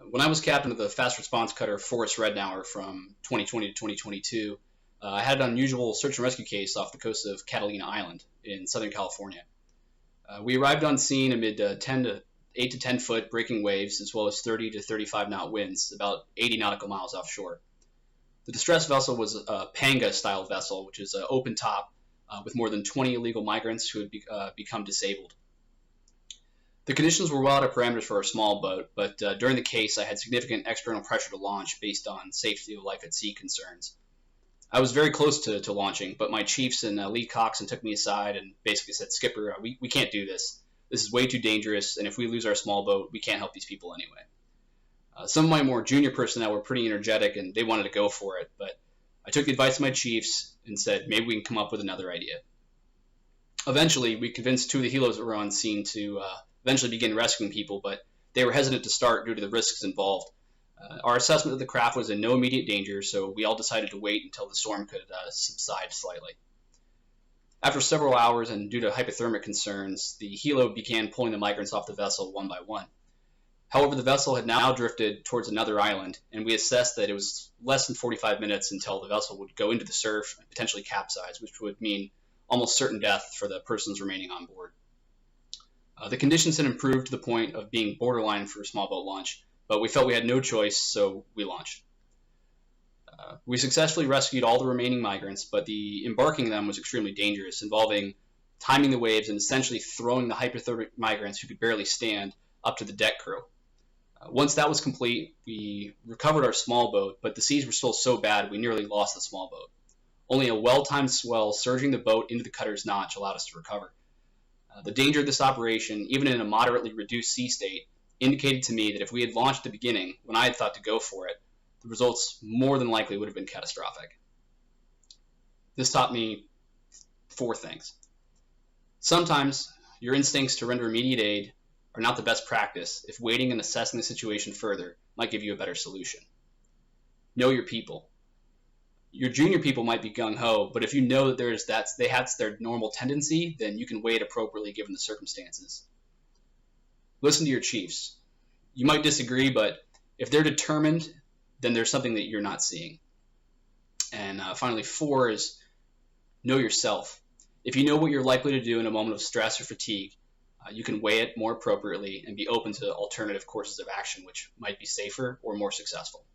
When I was captain of the fast response cutter Forest Rednour from 2020 to 2022, I had an unusual search and rescue case off the coast of Catalina Island in Southern California. We arrived on scene amid 8 to 10 foot breaking waves, as well as 30 to 35 knot winds, about 80 nautical miles offshore. The distress vessel was a panga-style vessel, which is an open top with more than 20 illegal migrants who had become disabled. The conditions were well out of parameters for our small boat, but during the case I had significant external pressure to launch based on safety of life at sea concerns. I was very close to launching, but my chiefs and lead coxswain took me aside and basically said, "Skipper, we can't do this. This is way too dangerous, and if we lose our small boat, we can't help these people anyway." Some of my more junior personnel were pretty energetic and they wanted to go for it, but I took the advice of my chiefs and said maybe we can come up with another idea. Eventually, we convinced 2 of the helos that were on scene to eventually begin rescuing people, but they were hesitant to start due to the risks involved. Our assessment of the craft was in no immediate danger, so we all decided to wait until the storm could subside slightly. After several hours and due to hypothermic concerns, the helo began pulling the migrants off the vessel one by one. However, the vessel had now drifted towards another island, and we assessed that it was less than 45 minutes until the vessel would go into the surf and potentially capsize, which would mean almost certain death for the persons remaining on board. The conditions had improved to the point of being borderline for a small boat launch, but we felt we had no choice, so we launched. We successfully rescued all the remaining migrants, but the embarking them was extremely dangerous, involving timing the waves and essentially throwing the hypothermic migrants who could barely stand up to the deck crew. Once that was complete, we recovered our small boat, but the seas were still so bad we nearly lost the small boat. Only a well-timed swell surging the boat into the cutter's notch allowed us to recover. The danger of this operation, even in a moderately reduced sea state, indicated to me that if we had launched at the beginning, when I had thought to go for it, the results more than likely would have been catastrophic. This taught me 4 things. Sometimes your instincts to render immediate aid are not the best practice if waiting and assessing the situation further might give you a better solution. Know your people. Your junior people might be gung-ho, but if you know that they have their normal tendency, then you can wait appropriately given the circumstances. Listen to your chiefs. You might disagree, but if they're determined, then there's something that you're not seeing. And finally, 4 is know yourself. If you know what you're likely to do in a moment of stress or fatigue, you can weigh it more appropriately and be open to alternative courses of action which might be safer or more successful.